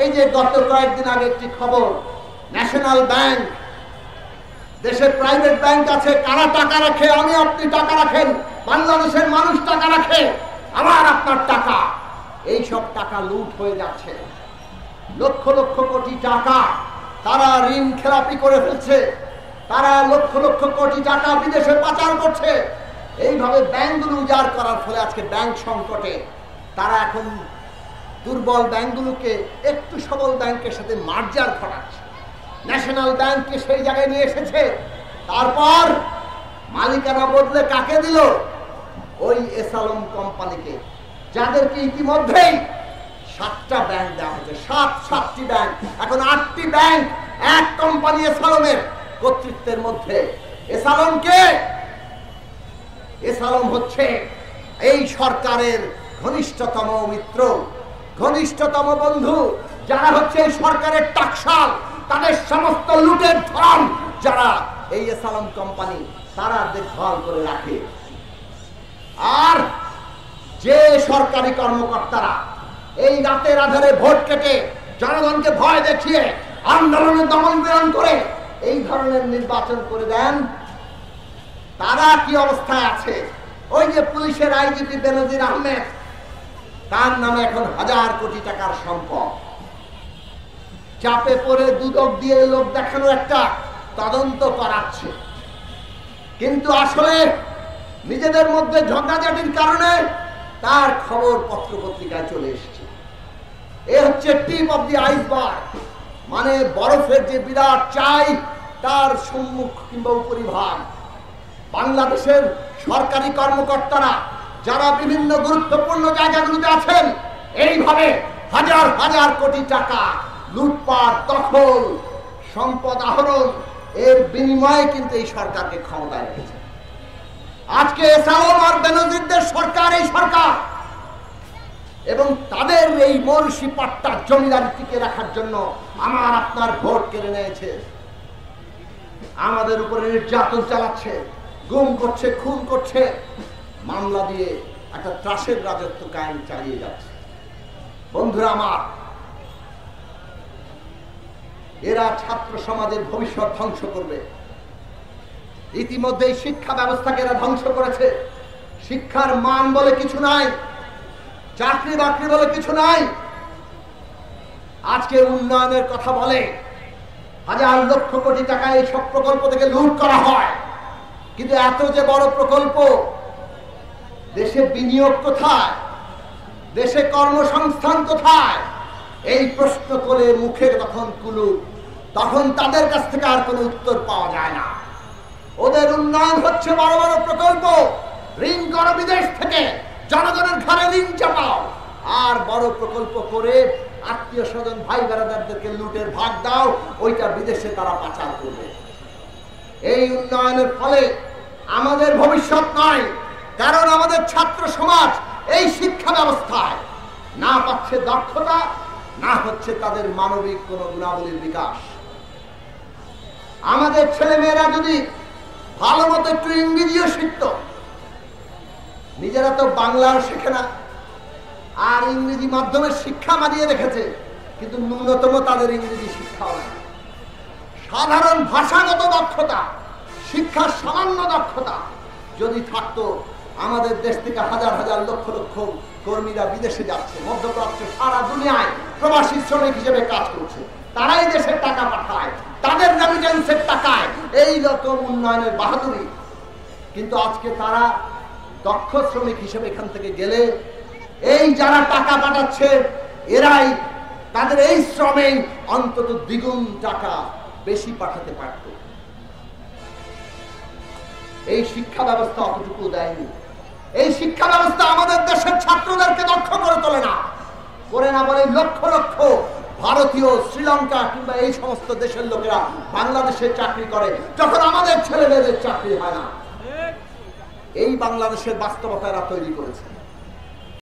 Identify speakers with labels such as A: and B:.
A: এই যে গত কয়েকদিন আগে একটি খবর, ন্যাশনাল ব্যাংক, দেশের প্রাইভেট ব্যাংক আছে, কারা টাকা রাখে? আমি আপনি টাকা রাখেন, বাংলাদেশের মানুষ টাকা রাখে, আমার আপনার টাকা। এই সব টাকা লুট হয়ে যাচ্ছে, লক্ষ লক্ষ কোটি টাকা তারা ঋণ খেলাপি করে ফেলছে, তারা লক্ষ লক্ষ কোটি টাকা বিদেশে পাচার করছে। এইভাবে ব্যাংকগুলো উজাড় করার ফলে আজকে ব্যাংক সংকটে তারা এখন দুর্বল ব্যাংকগুলোকে একটু সবল ব্যাংকের সাথে মার্জার করাচ্ছে, ন্যাশনাল ব্যাংককে সেই জায়গায় নিয়ে এসেছে। তারপর মালিকানা বদলে কাকে দিল? ওই এসালম কোম্পানিকে, যাদেরকে ইতিমধ্যেই 7টা ব্যাংক দেওয়া হয়েছে, 7টি ব্যাংক, এখন 8টি ব্যাংক এক কোম্পানি এসালমের কর্তৃত্বের মধ্যে। এসালমকে, এসালম হচ্ছে এই সরকারের ঘনিষ্ঠতম মিত্র, ঘনিষ্ঠতম বন্ধু, যারা হচ্ছে এই সরকারের টাকশাল, তাদের সমস্ত লুটের ধন যারা এই এসালম কোম্পানি তারা দেখভাল করে রাখে। আর যে সরকারি কর্মকর্তারা এই রাতের আধারে ভোট কেটে জনগণকে ভয় দেখিয়ে আন্দোলনে দমন পীড়ন করে এই ধরনের নির্বাচন করে দেন, তারা কি অবস্থায় আছে? ওই যে পুলিশের আইজিপি বেনজির আহমেদ, তার নামে এখন 1000 কোটি টাকার সম্পদ, চাপে পড়ে দুদক দিয়ে লোক দেখানো একটা তদন্ত করাচ্ছে, কিন্তু আসলে নিজেদের মধ্যে ঝগড়াঝাটির কারণে তার খবর পত্র পত্রিকায় চলে এসেছে। এ হচ্ছে টিপ অফ দি আইসবার্গ, মানে বরফের যে বিরাট চাই তার সম্মুখ কিংবা উপরিভাগ। বাংলাদেশের সরকারি কর্মকর্তারা যারা বিভিন্ন গুরুত্বপূর্ণ জায়গাগুলোতে আছেন, এইভাবে হাজার হাজার কোটি টাকা লুটপাট, দখল, সম্পদ আহরণ, এর বিনিময়ে কিন্তু এই সরকারকে ক্ষমতায় রেখেছে। আজকে এসালম আর বেনজিরদের সরকার, এই সরকার, এবং তাদের এই মরসি পাট্টা জমিদারি টিকে রাখার জন্য আমার আপনার ভোট কেড়ে নিয়েছে, আমাদের উপরে নির্যাতন চালাচ্ছে, গুম করছে, খুন করছে, মামলা দিয়ে একটা ত্রাসের রাজত্ব কায়েম চালিয়ে যাচ্ছে। বন্ধুরা আমার, এরা ছাত্র সমাজের ভবিষ্যৎ ধ্বংস করবে। ইতিমধ্যে শিক্ষা ব্যবস্থাকে এরা ধ্বংস করেছে। শিক্ষার মান বলে কিছু নাই, চাকরি বাকরি বলে কিছু নাই। আজকে উন্নয়নের কথা বলে, হাজার লক্ষ কোটি টাকা এই সব প্রকল্প থেকে লুট করা হয়, কিন্তু এত যে বড় প্রকল্প, দেশে বিনিয়োগ কোথায়? দেশে কর্মসংস্থান কোথায়? এই প্রশ্ন করে মুখে যখন কুলু, তখন তাদের কাছ থেকে আর কোনো উত্তর পাওয়া যায় না। ওদের উন্নয়ন হচ্ছে বড় বড় প্রকল্প, ঋণ করো বিদেশ থেকে, জনগণের ঘরে ঋণ চাপাও, আর বড় প্রকল্প করে আত্মীয় স্বজন ভাই বেড়াদারদেরকে লুটের ভাগ দাও, ওইটা বিদেশে তারা পাচার করবে। এই উন্নয়নের ফলে আমাদের ভবিষ্যৎ নয়, কারণ আমাদের ছাত্র সমাজ এই শিক্ষা ব্যবস্থায় না পাচ্ছে দক্ষতা, না হচ্ছে তাদের মানবিক কোন গুণাবলীর বিকাশ। আমাদের ছেলে মেয়েরা যদি ভালো মতো একটু ইংরেজিও শিখত, নিজেরা তো বাংলাও শেখে না, আর ইংরেজি মাধ্যমের শিক্ষা মারিয়ে রেখেছে, কিন্তু ন্যূনতম তাদের ইংরেজি শিক্ষাও না। সাধারণ ভাষাগত দক্ষতা, শিক্ষার সামান্য দক্ষতা যদি থাকতো, আমাদের দেশ থেকে হাজার হাজার লক্ষ লক্ষ কর্মীরা বিদেশে যাচ্ছে, মধ্যপ্রাচ্যে, সারা দুনিয়ায় প্রবাসী শ্রমিক হিসেবে কাজ করছে, তারাই দেশের টাকা পাঠায়, তাদের রেমিটেন্সের টাকায় এই রকম উন্নয়নের বাহাদুরি। কিন্তু আজকে তারা দক্ষ শ্রমিক হিসেবে এখান থেকে গেলে এই যারা টাকা পাঠাচ্ছে এরাই তাদের এই শ্রমে অন্তত দ্বিগুণ টাকা বেশি পাঠাতে পারত। এই শিক্ষা ব্যবস্থা অতটুকু দেয়নি। এই শিক্ষা ব্যবস্থা আমাদের দেশের ছাত্রদেরকে দক্ষ করে তোলে না, করে না বলে লক্ষ লক্ষ ভারতীয়, শ্রীলঙ্কা কিংবা এই সমস্ত দেশের লোকেরা বাংলাদেশে চাকরি করে, যখন আমাদের ছেলে মেয়েদের চাকরি হয় না। এই বাংলাদেশের বাস্তবতা এরা তৈরি করেছে।